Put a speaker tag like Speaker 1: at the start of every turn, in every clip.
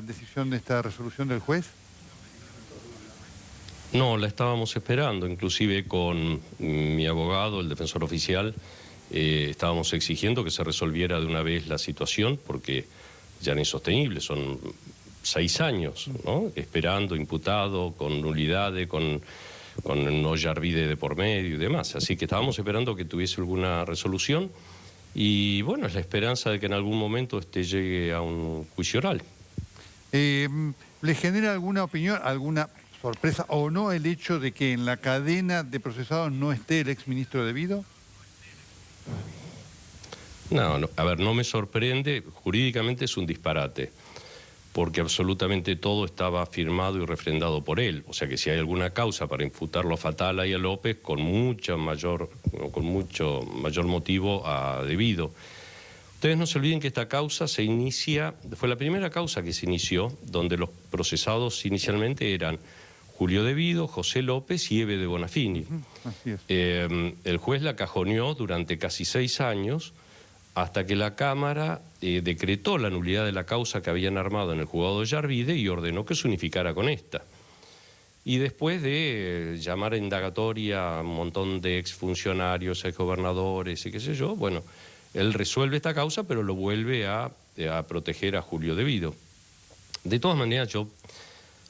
Speaker 1: decisión de esta resolución del juez?
Speaker 2: No, la estábamos esperando, inclusive con mi abogado, el defensor oficial, estábamos exigiendo que se resolviera de una vez la situación porque ya era insostenible, son 6 años, ¿no? Esperando, imputado, con nulidades, con no Yarvide de por medio y demás. Así que estábamos esperando que tuviese alguna resolución y bueno, es la esperanza de que en algún momento llegue a un juicio oral.
Speaker 1: ¿Le genera alguna opinión, alguna sorpresa o no el hecho de que en la cadena de procesados no esté el exministro de Vido?
Speaker 2: No, a ver, no me sorprende, jurídicamente es un disparate, porque absolutamente todo estaba firmado y refrendado por él. O sea que si hay alguna causa para imputarlo a Fatala y a López, con mucho mayor motivo a Devido. Ustedes no se olviden que esta causa se inicia, fue la primera causa que se inició, donde los procesados inicialmente eran Julio Devido, José López y Eve de Bonafini.
Speaker 1: Así es.
Speaker 2: El juez la cajoneó durante casi 6 años, hasta que la Cámara decretó la nulidad de la causa que habían armado en el juzgado de Yarvide y ordenó que se unificara con esta. Y después de llamar a indagatoria a un montón de exfuncionarios, exgobernadores y qué sé yo, bueno, él resuelve esta causa, pero lo vuelve a proteger a Julio Devido. De todas maneras, yo,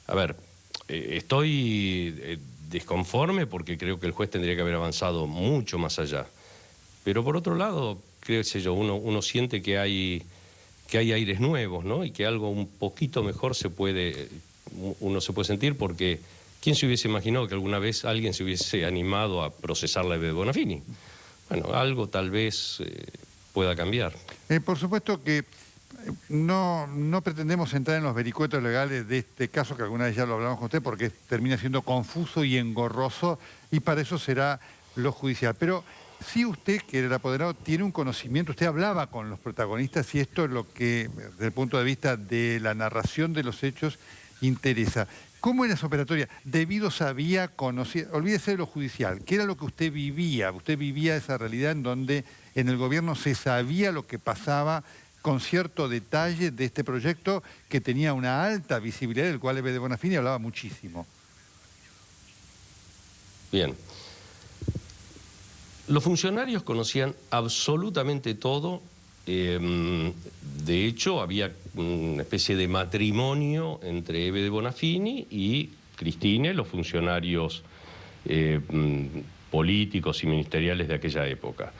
Speaker 2: a ver, estoy desconforme porque creo que el juez tendría que haber avanzado mucho más allá. Pero por otro lado, creo que uno siente que hay aires nuevos, ¿no? Y que algo un poquito mejor uno se puede sentir, porque ¿quién se hubiese imaginado que alguna vez alguien se hubiese animado a procesar la de Bonafini? Bueno, algo tal vez pueda cambiar.
Speaker 1: Por supuesto que no pretendemos entrar en los vericuetos legales de este caso, que alguna vez ya lo hablamos con usted, porque termina siendo confuso y engorroso, y para eso será lo judicial. Pero si usted, que era el apoderado, tiene un conocimiento, usted hablaba con los protagonistas y esto es lo que, desde el punto de vista de la narración de los hechos, interesa. ¿Cómo era esa operatoria? Devido sabía, conocía, olvídese de lo judicial, ¿qué era lo que usted vivía? Usted vivía esa realidad en donde en el gobierno se sabía lo que pasaba con cierto detalle de este proyecto que tenía una alta visibilidad, del cual Eve de Bonafini hablaba muchísimo.
Speaker 2: Bien. Los funcionarios conocían absolutamente todo. De hecho, había una especie de matrimonio entre Eve de Bonafini y Cristina, los funcionarios políticos y ministeriales de aquella época.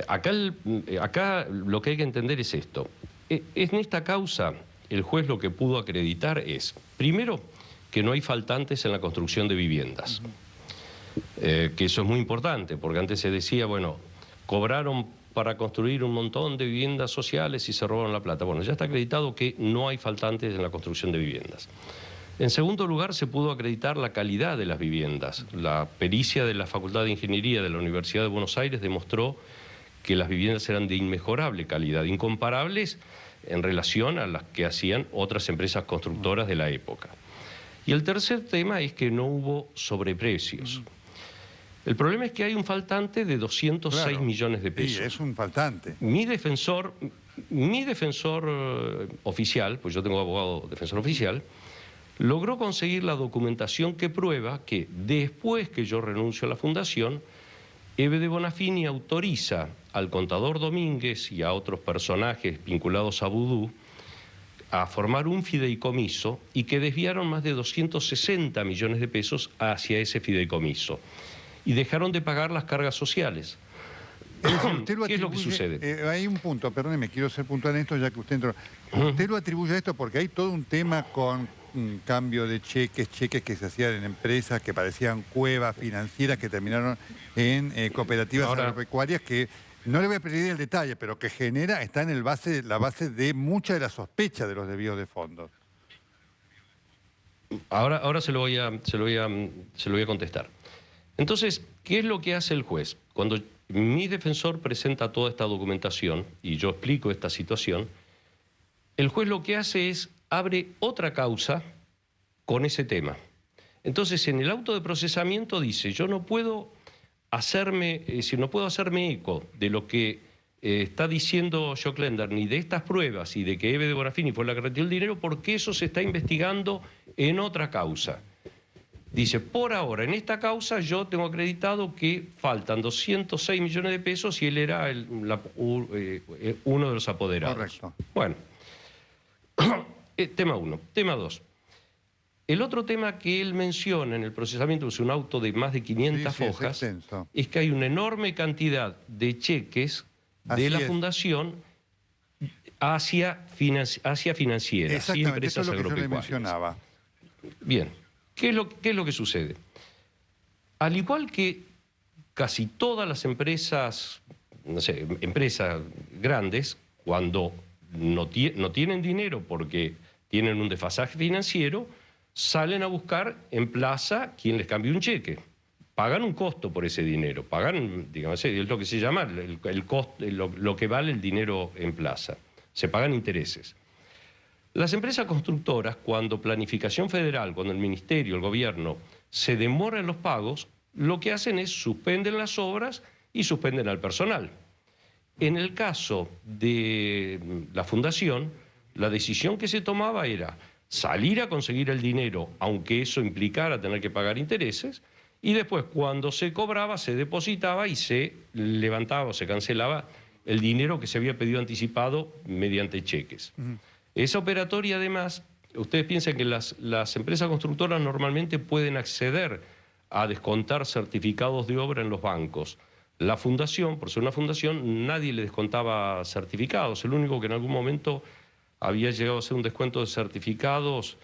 Speaker 2: Acá lo que hay que entender es esto. En esta causa, el juez lo que pudo acreditar es, primero, que no hay faltantes en la construcción de viviendas. Que eso es muy importante, porque antes se decía, bueno, cobraron para construir un montón de viviendas sociales y se robaron la plata. Bueno, ya está acreditado que no hay faltantes en la construcción de viviendas. En segundo lugar, se pudo acreditar la calidad de las viviendas. La pericia de la Facultad de Ingeniería de la Universidad de Buenos Aires demostró que las viviendas eran de inmejorable calidad, incomparables en relación a las que hacían otras empresas constructoras de la época. Y el tercer tema es que no hubo sobreprecios. El problema es que hay un faltante de 206 millones de pesos.
Speaker 1: Sí, es un faltante.
Speaker 2: Mi defensor oficial, pues yo tengo abogado defensor oficial, logró conseguir la documentación que prueba que después que yo renuncio a la fundación, Eve de Bonafini autoriza al contador Domínguez y a otros personajes vinculados a Vudú a formar un fideicomiso y que desviaron más de 260 millones de pesos hacia ese fideicomiso y dejaron de pagar las cargas sociales. ¿Qué es lo que sucede?
Speaker 1: Hay un punto, perdóneme, quiero ser puntual en esto ya que usted entró. Usted lo atribuye a esto porque hay todo un tema con un cambio de cheques que se hacían en empresas que parecían cuevas financieras que terminaron en cooperativas agropecuarias que, no le voy a pedir el detalle, pero que está en la base de muchas de las sospechas de los desvíos de fondos.
Speaker 2: Ahora se lo voy a contestar. Entonces, ¿qué es lo que hace el juez? Cuando mi defensor presenta toda esta documentación y yo explico esta situación, el juez lo que hace es abre otra causa con ese tema. Entonces, en el auto de procesamiento dice, yo no puedo hacerme eco de lo que está diciendo Joclender ni de estas pruebas y de que Eve de Bonafini fue la que retiró el dinero, porque eso se está investigando en otra causa. Dice, por ahora, en esta causa yo tengo acreditado que faltan 206 millones de pesos y él era uno de los apoderados.
Speaker 1: Correcto.
Speaker 2: Bueno, tema uno. Tema dos. El otro tema que él menciona en el procesamiento, es un auto de más de 500 hojas, es que hay una enorme cantidad de cheques de la fundación hacia financieras y empresas agropecuarias.
Speaker 1: Yo le mencionaba.
Speaker 2: Bien, ¿qué es lo que sucede? Al igual que casi todas las empresas, no sé, empresas grandes, cuando no tienen dinero porque tienen un desfasaje financiero, salen a buscar en plaza quien les cambie un cheque. Pagan un costo por ese dinero, pagan, digamos, es lo que se llama el costo, lo que vale el dinero en plaza. Se pagan intereses. Las empresas constructoras, cuando Planificación Federal, cuando el Ministerio, el Gobierno, se demora en los pagos, lo que hacen es suspenden las obras y suspenden al personal. En el caso de la Fundación, la decisión que se tomaba era salir a conseguir el dinero, aunque eso implicara tener que pagar intereses, y después cuando se cobraba, se depositaba y se levantaba o se cancelaba el dinero que se había pedido anticipado mediante cheques. Esa operatoria, además, ustedes piensan que las empresas constructoras normalmente pueden acceder a descontar certificados de obra en los bancos. La fundación, por ser una fundación, nadie le descontaba certificados. El único que en algún momento había llegado a hacer un descuento de certificados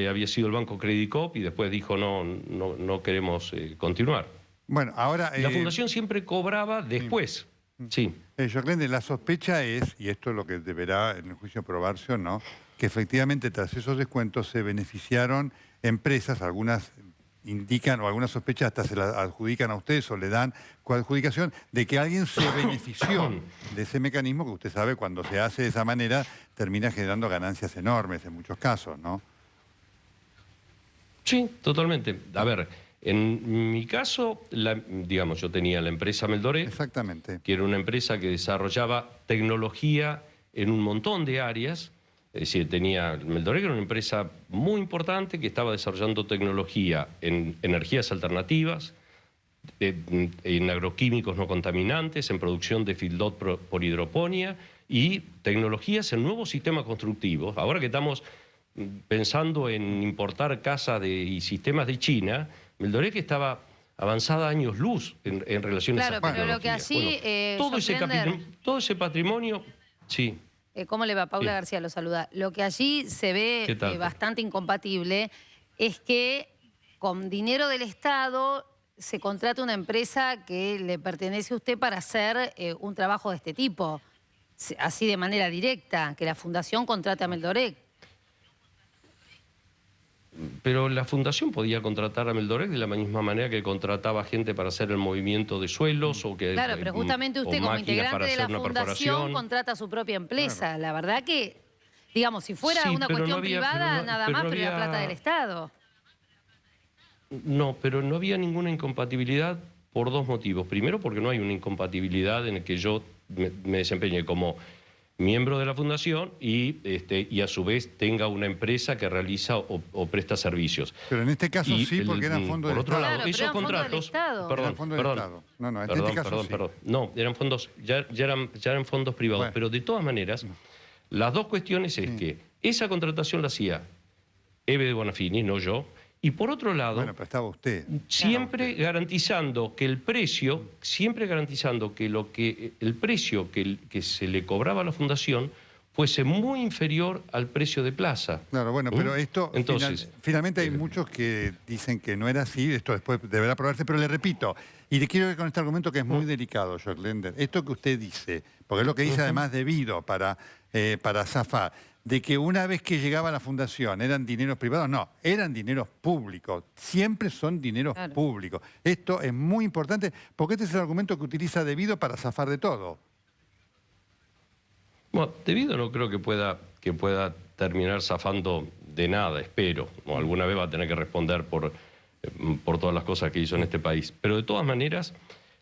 Speaker 2: había sido el Banco Credit Coop y después dijo no queremos continuar.
Speaker 1: Bueno, ahora...
Speaker 2: la fundación siempre cobraba después. Sí.
Speaker 1: Joclender, la sospecha es, y esto es lo que deberá en el juicio probarse o no, que efectivamente tras esos descuentos se beneficiaron empresas, algunas indican o algunas sospechas hasta se las adjudican a ustedes o le dan coadjudicación de que alguien se benefició de ese mecanismo que usted sabe cuando se hace de esa manera termina generando ganancias enormes en muchos casos, ¿no?
Speaker 2: Sí, totalmente. A ver, en mi caso, digamos, yo tenía la empresa Meldoré,
Speaker 1: exactamente,
Speaker 2: que era una empresa que desarrollaba tecnología en un montón de áreas. Es decir, tenía Meldoré, que era una empresa muy importante que estaba desarrollando tecnología en energías alternativas, en agroquímicos no contaminantes, en producción de feedlot por hidroponía y tecnologías en nuevos sistemas constructivos. Ahora que estamos pensando en importar casas y sistemas de China, Meldoré que estaba avanzada años luz en relación a esas tecnologías. Claro, pero lo que allí... Bueno, todo ese patrimonio... Sí.
Speaker 3: ¿Cómo le va? Paula García lo saluda. Lo que allí se ve bastante incompatible es que con dinero del Estado se contrata una empresa que le pertenece a usted para hacer un trabajo de este tipo, así de manera directa, que la Fundación contrate a Meldoré.
Speaker 2: Pero la Fundación podía contratar a Meldoré de la misma manera que contrataba gente para hacer el movimiento de suelos o que...
Speaker 3: Claro, pero justamente usted como integrante de la Fundación contrata a su propia empresa. Claro. La verdad que, digamos, si fuera una cuestión privada, nada más, pero la plata del Estado.
Speaker 2: No, pero no había ninguna incompatibilidad por dos motivos. Primero, porque no hay una incompatibilidad en el que yo me desempeñe como miembro de la Fundación y a su vez tenga una empresa que realiza o presta servicios.
Speaker 1: Pero en este caso sí, porque eran fondos del Estado.
Speaker 2: Por otro lado,
Speaker 3: claro,
Speaker 2: esos contratos... Perdón. No, eran fondos, ya eran fondos privados. Bueno. Pero de todas maneras, las dos cuestiones es que esa contratación la hacía Eve de Bonafini, no yo. Y por otro lado,
Speaker 1: bueno, pero estaba usted.
Speaker 2: Siempre garantizando que el precio, el precio que se le cobraba a la Fundación fuese muy inferior al precio de plaza.
Speaker 1: Claro, bueno, pero esto, entonces, finalmente hay muchos que dicen que no era así, esto después deberá probarse, pero le repito, y le quiero ver con este argumento que es muy delicado, Joclender, esto que usted dice, porque es lo que dice además debido para zafar, de que una vez que llegaba a la Fundación eran dineros privados, no, eran dineros públicos, siempre son dineros públicos. Esto es muy importante porque este es el argumento que utiliza Debido para zafar de todo.
Speaker 2: Bueno, Debido no creo que pueda terminar zafando de nada, espero, o alguna vez va a tener que responder por todas las cosas que hizo en este país. Pero de todas maneras,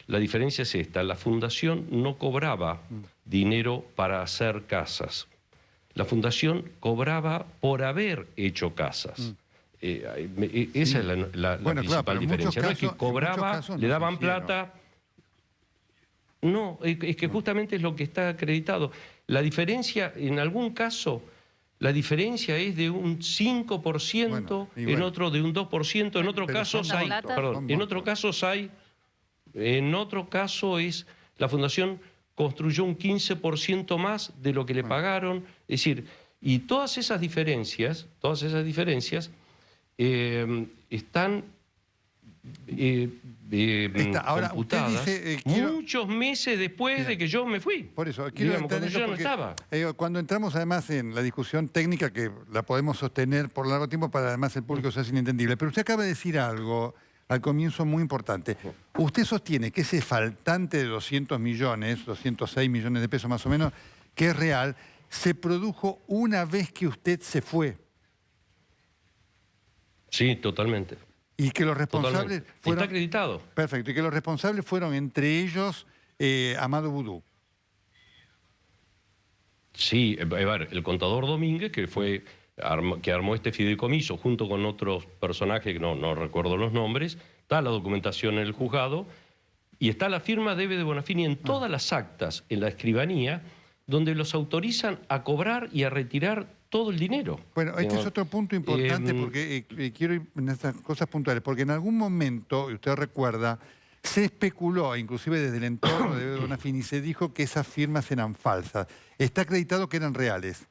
Speaker 2: la diferencia es esta. La fundación no cobraba dinero para hacer casas. La fundación cobraba por haber hecho casas. Esa es la principal diferencia. No es que cobraba, le daban plata. No, es que justamente es lo que está acreditado. La diferencia, en algún caso, la diferencia es de un 5%, en otro de un 2%, en otro caso hay, perdón, en otro caso es, la fundación construyó un 15% más de lo que le pagaron, es decir, y todas esas diferencias están
Speaker 1: ahora,
Speaker 2: computadas
Speaker 1: usted dice,
Speaker 2: muchos meses después de que yo me fui.
Speaker 1: Por eso, quiero
Speaker 2: cuando yo ya no estaba.
Speaker 1: Cuando entramos además en la discusión técnica, que la podemos sostener por largo tiempo para además el público sea inentendible, pero usted acaba de decir algo al comienzo muy importante. Usted sostiene que ese faltante de 200 millones, 206 millones de pesos más o menos, que es real, se produjo una vez que usted se fue.
Speaker 2: Sí, totalmente.
Speaker 1: Y que los responsables fueron...
Speaker 2: Está acreditado.
Speaker 1: Perfecto. Y que los responsables fueron, entre ellos, Amado Vudú. Sí,
Speaker 2: el contador Domínguez, que armó este fideicomiso junto con otros personajes que no recuerdo los nombres, está la documentación en el juzgado y está la firma de Ebe de Bonafini en todas las actas, en la escribanía, donde los autorizan a cobrar y a retirar todo el dinero.
Speaker 1: Bueno, este es otro punto importante porque quiero ir en estas cosas puntuales, porque en algún momento, y usted recuerda, se especuló, inclusive desde el entorno de Ebe de Bonafini, se dijo que esas firmas eran falsas. Está acreditado que eran reales.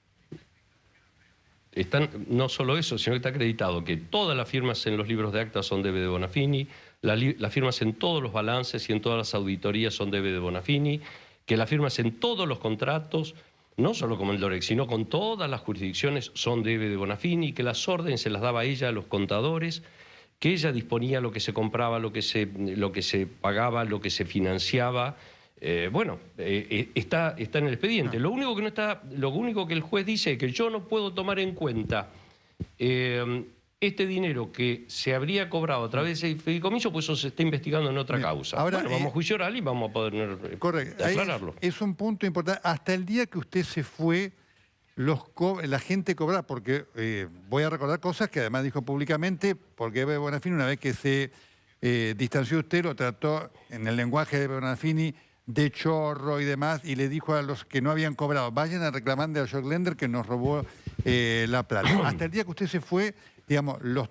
Speaker 2: No solo eso, sino que está acreditado que todas las firmas en los libros de actas son de Ebe de Bonafini, las firmas en todos los balances y en todas las auditorías son de Ebe de Bonafini, que las firmas en todos los contratos, no solo con el Dorex, sino con todas las jurisdicciones son de Ebe de Bonafini, que las órdenes se las daba ella a los contadores, que ella disponía lo que se compraba, lo que se pagaba, lo que se financiaba. Está en el expediente. Lo único que el juez dice es que yo no puedo tomar en cuenta este dinero que se habría cobrado a través del fideicomiso, pues eso se está investigando en otra causa. Ahora, vamos a juicio oral y vamos a poder aclararlo.
Speaker 1: Es un punto importante. Hasta el día que usted se fue, la gente cobraba, porque voy a recordar cosas que además dijo públicamente, porque Ebe de Bonafini, una vez que se distanció usted, lo trató en el lenguaje de Ebe de Bonafini de chorro y demás, y le dijo a los que no habían cobrado, vayan a reclamarle a Jock Lender que nos robó la plata. Hasta el día que usted se fue, digamos, los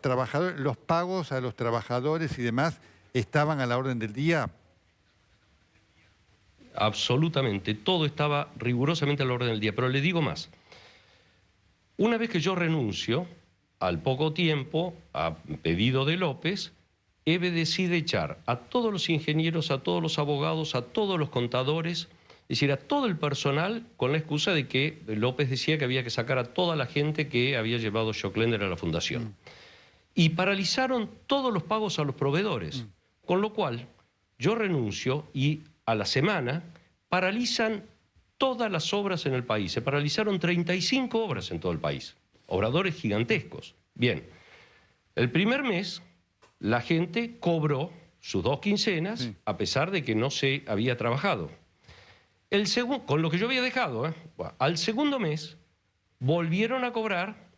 Speaker 1: pagos a los trabajadores y demás estaban a la orden del día.
Speaker 2: Absolutamente, todo estaba rigurosamente a la orden del día, pero le digo más. Una vez que yo renuncio, al poco tiempo, a pedido de López, Ebe decide echar a todos los ingenieros, a todos los abogados, a todos los contadores, es decir, a todo el personal, con la excusa de que López decía que había que sacar a toda la gente que había llevado Jock Lender a la fundación. Y paralizaron todos los pagos a los proveedores, con lo cual yo renuncio y a la semana paralizan todas las obras en el país. Se paralizaron 35 obras en todo el país, obradores gigantescos. Bien, el primer mes la gente cobró sus 2 quincenas, a pesar de que no se había trabajado. Con lo que yo había dejado, al segundo mes volvieron a cobrar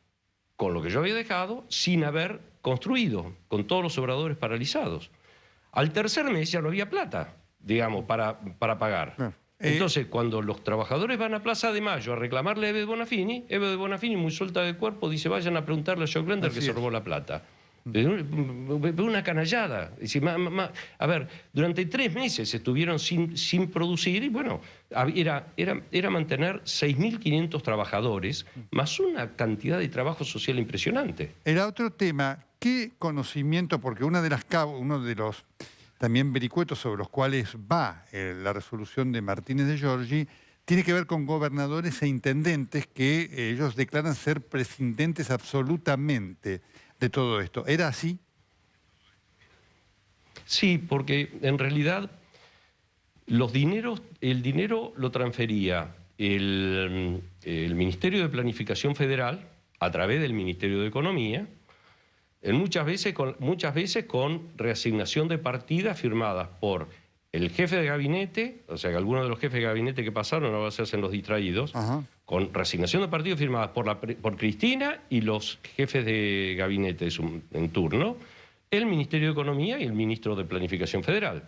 Speaker 2: con lo que yo había dejado sin haber construido, con todos los obradores paralizados. Al tercer mes ya no había plata, digamos, para pagar. Entonces, cuando los trabajadores van a Plaza de Mayo a reclamarle a Ebe de Bonafini, muy suelta de cuerpo, dice, vayan a preguntarle a Jock Lender que se robó la plata. Una canallada. Es decir, a ver, durante 3 meses estuvieron sin producir y bueno, era mantener 6.500 trabajadores más una cantidad de trabajo social impresionante.
Speaker 1: Era otro tema, ¿qué conocimiento? Porque uno de los también vericuetos sobre los cuales va la resolución de Martínez de Giorgi tiene que ver con gobernadores e intendentes que ellos declaran ser prescindentes absolutamente de todo esto. ¿Era así?
Speaker 2: Sí, porque en realidad el dinero lo transfería el Ministerio de Planificación Federal a través del Ministerio de Economía, muchas veces con reasignación de partidas firmadas por el jefe de gabinete, o sea, que algunos de los jefes de gabinete que pasaron ahora se hacen los distraídos, con resignación de partido firmadas por Cristina y los jefes de gabinete en turno, el Ministerio de Economía y el Ministro de Planificación Federal.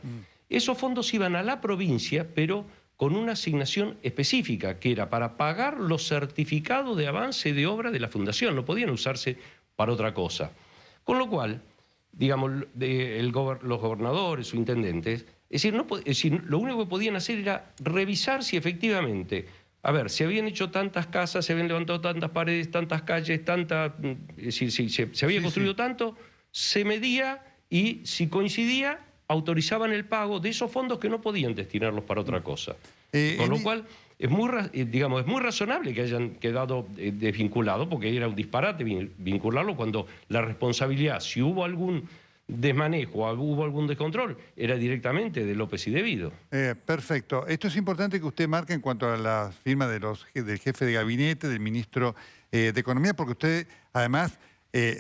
Speaker 2: Esos fondos iban a la provincia, pero con una asignación específica, que era para pagar los certificados de avance de obra de la Fundación, no podían usarse para otra cosa. Con lo cual, digamos, los gobernadores o intendentes, es decir, lo único que podían hacer era revisar si efectivamente, a ver, se habían hecho tantas casas, se habían levantado tantas paredes, tantas calles, es decir, si se había construido tanto, se medía y si coincidía, autorizaban el pago de esos fondos que no podían destinarlos para otra cosa. Con lo cual, es muy razonable que hayan quedado desvinculados, porque era un disparate vincularlo cuando la responsabilidad, si hubo algún desmanejo, hubo algún descontrol, era directamente de López y de Vido.
Speaker 1: Perfecto. Esto es importante que usted marque en cuanto a la firma del jefe de gabinete, del ministro de Economía, porque usted además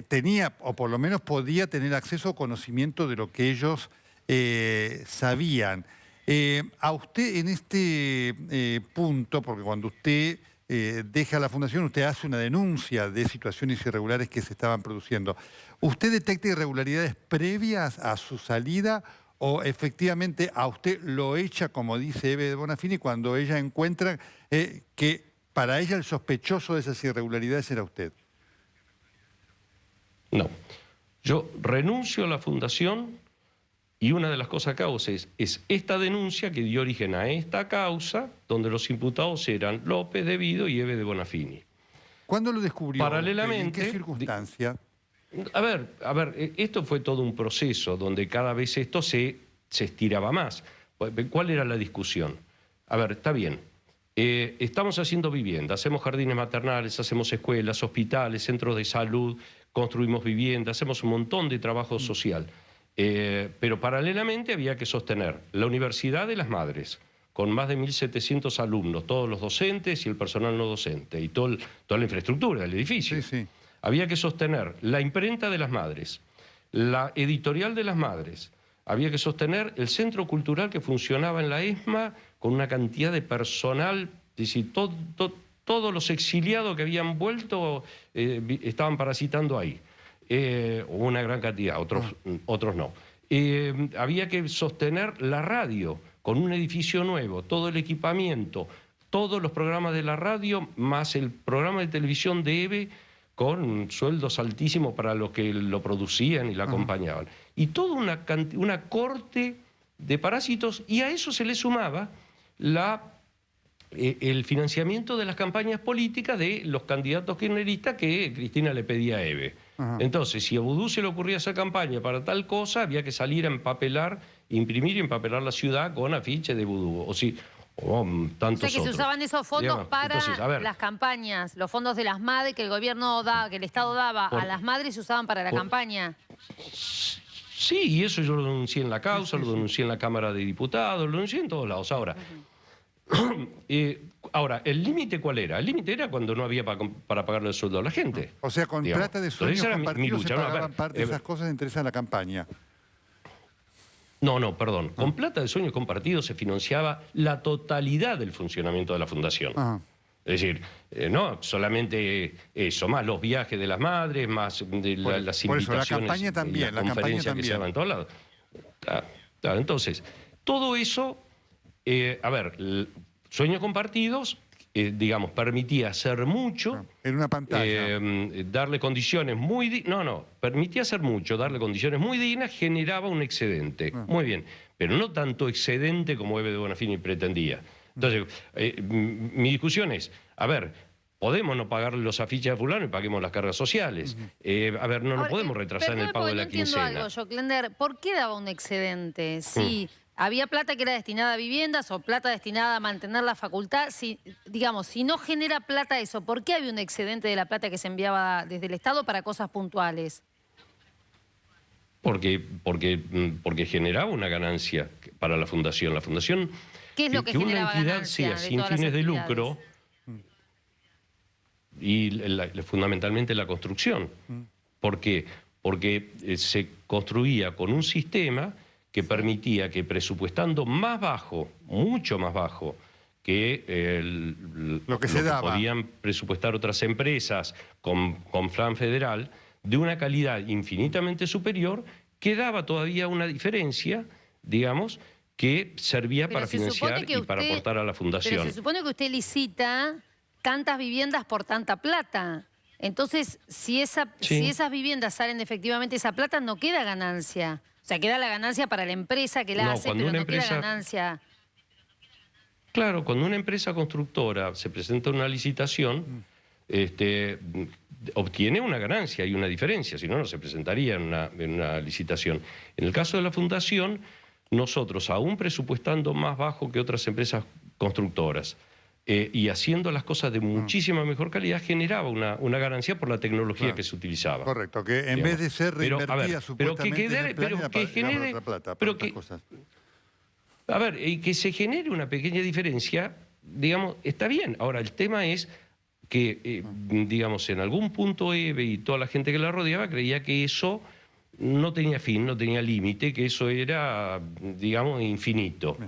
Speaker 1: tenía, o por lo menos podía tener acceso o conocimiento de lo que ellos sabían. A usted en este punto, porque cuando usted deja la fundación, usted hace una denuncia de situaciones irregulares que se estaban produciendo. ¿Usted detecta irregularidades previas a su salida o efectivamente a usted lo echa, como dice Eve de Bonafini, cuando ella encuentra que para ella el sospechoso de esas irregularidades era usted?
Speaker 2: No. Yo renuncio a la fundación y una de las cosas que hago es esta denuncia que dio origen a esta causa, donde los imputados eran López, de Vido y Eve de Bonafini.
Speaker 1: ¿Cuándo lo descubrió?
Speaker 2: Paralelamente,
Speaker 1: ¿en qué circunstancia?
Speaker 2: A ver, esto fue todo un proceso donde cada vez esto se estiraba más. ¿Cuál era la discusión? A ver, está bien, estamos haciendo vivienda, hacemos jardines maternales, hacemos escuelas, hospitales, centros de salud, construimos viviendas, hacemos un montón de trabajo social. Pero paralelamente había que sostener la Universidad de las Madres, con más de 1.700 alumnos, todos los docentes y el personal no docente, y toda la infraestructura del edificio.
Speaker 1: Sí, sí.
Speaker 2: Había que sostener la imprenta de las Madres, la editorial de las Madres, había que sostener el centro cultural que funcionaba en la ESMA con una cantidad de personal, es decir, todos los exiliados que habían vuelto estaban parasitando ahí. Una gran cantidad, otros no. Había que sostener la radio con un edificio nuevo, todo el equipamiento, todos los programas de la radio, más el programa de televisión de EVE, con sueldos altísimos para los que lo producían y lo acompañaban. Y toda una corte de parásitos, y a eso se le sumaba el financiamiento de las campañas políticas de los candidatos kirchneristas que Cristina le pedía a EVE. Entonces, si a Vudú se le ocurría hacer campaña para tal cosa, había que salir a empapelar, imprimir y empapelar la ciudad con afiches de Vudú. O sea, que
Speaker 3: se usaban esos fondos para las campañas, los fondos de las madres que el gobierno daba, que el Estado daba a las madres, se usaban para la campaña.
Speaker 2: Sí, y eso yo lo denuncié en la causa, lo denuncié en la Cámara de Diputados, lo denuncié en todos lados. Ahora, ¿el límite cuál era? El límite era cuando no había para pagarle el sueldo a la gente.
Speaker 1: O sea, con plata de sueños compartidos se pagaban parte de esas cosas interesan a la campaña.
Speaker 2: No, perdón. Con plata de sueños compartidos se financiaba la totalidad del funcionamiento de la fundación. Es decir, no solamente eso, más los viajes de las madres, más de las invitaciones,
Speaker 1: la campaña también,
Speaker 2: la conferencia que se daba en todos lados. Claro, entonces, todo eso, sueños compartidos, digamos, permitía hacer mucho.
Speaker 1: En una pantalla.
Speaker 2: Darle condiciones muy dignas. Permitía hacer mucho, darle condiciones muy dignas, generaba un excedente. Muy bien, pero no tanto excedente como Eve de Bonafini pretendía. Entonces, mi discusión es, podemos no pagarle los afiches a fulano y paguemos las cargas sociales. No podemos retrasar en el pago de la quincena.
Speaker 3: Algo, Joclender, ¿por qué daba un excedente? Sí. ¿Había plata que era destinada a viviendas o plata destinada a mantener la facultad? Si no genera plata eso, ¿por qué había un excedente de la plata que se enviaba desde el Estado para cosas puntuales?
Speaker 2: Porque generaba una ganancia para la fundación. La fundación,
Speaker 3: ¿qué es lo que generaba
Speaker 2: una entidad
Speaker 3: ganancia
Speaker 2: sea sin fines de lucro, y fundamentalmente la construcción. ¿Por qué? Porque se construía con un sistema que permitía que presupuestando más bajo, mucho más bajo, que
Speaker 1: lo que se daba,
Speaker 2: podían presupuestar otras empresas con plan federal, de una calidad infinitamente superior, quedaba todavía una diferencia, digamos, que servía para financiar y para aportar a la fundación.
Speaker 3: Pero se supone que usted licita tantas viviendas por tanta plata. Entonces, si esas viviendas salen efectivamente esa plata, no queda ganancia. O sea, queda la ganancia para la empresa que la hace, pero no queda ganancia.
Speaker 2: Claro, cuando una empresa constructora se presenta una licitación, obtiene una ganancia y una diferencia, si no, no se presentaría en una licitación. En el caso de la fundación, nosotros, aún presupuestando más bajo que otras empresas constructoras, y haciendo las cosas de muchísima mejor calidad, generaba una ganancia por la tecnología que se utilizaba.
Speaker 1: Correcto, que en vez de ser reinvertida supuestamente en el planeta para generar otra plata, para otras cosas.
Speaker 2: A ver, y que se genere una pequeña diferencia, digamos, está bien. Ahora, el tema es que, digamos, en algún punto Eve y toda la gente que la rodeaba creía que eso no tenía fin, no tenía límite, que eso era, digamos, infinito.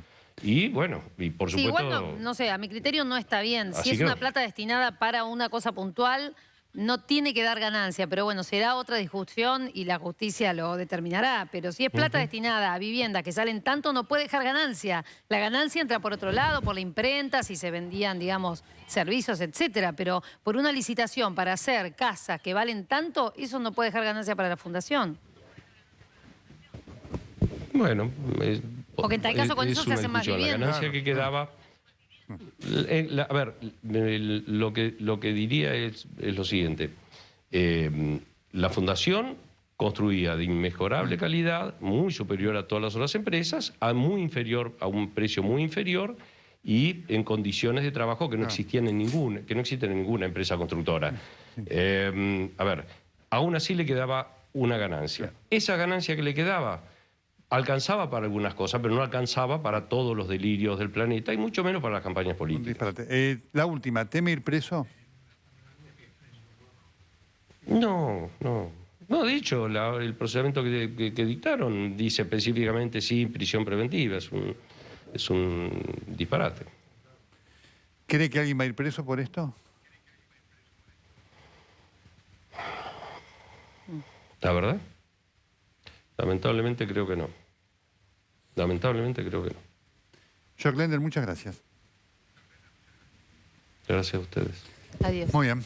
Speaker 2: Y bueno, y por supuesto...
Speaker 3: Sí, igual no sé, a mi criterio no está bien. Si es una plata destinada para una cosa puntual, no tiene que dar ganancia, pero bueno, será otra discusión y la justicia lo determinará. Pero si es plata destinada a viviendas que salen tanto, no puede dejar ganancia. La ganancia entra por otro lado, por la imprenta, si se vendían, digamos, servicios, etcétera. Pero por una licitación para hacer casas que valen tanto, eso no puede dejar ganancia para la fundación.
Speaker 2: Bueno,
Speaker 3: porque en tal caso con eso se hacen más viviendas.
Speaker 2: La ganancia que quedaba... a ver, lo que diría es lo siguiente. La fundación construía de inmejorable calidad, muy superior a todas las otras empresas, a un precio muy inferior y en condiciones de trabajo que no existían en existen en ninguna empresa constructora. A ver, aún así le quedaba una ganancia. Esa ganancia que le quedaba alcanzaba para algunas cosas, pero no alcanzaba para todos los delirios del planeta y mucho menos para las campañas políticas.
Speaker 1: La última, ¿teme ir preso?
Speaker 2: No. De hecho, el procedimiento que dictaron dice específicamente sí, prisión preventiva. Es un disparate.
Speaker 1: ¿Cree que alguien va a ir preso por esto?
Speaker 2: ¿La verdad? Lamentablemente creo que no. Lamentablemente creo que no.
Speaker 1: Jörg Lender, muchas gracias.
Speaker 2: Gracias a ustedes.
Speaker 3: Adiós.
Speaker 1: Muy bien.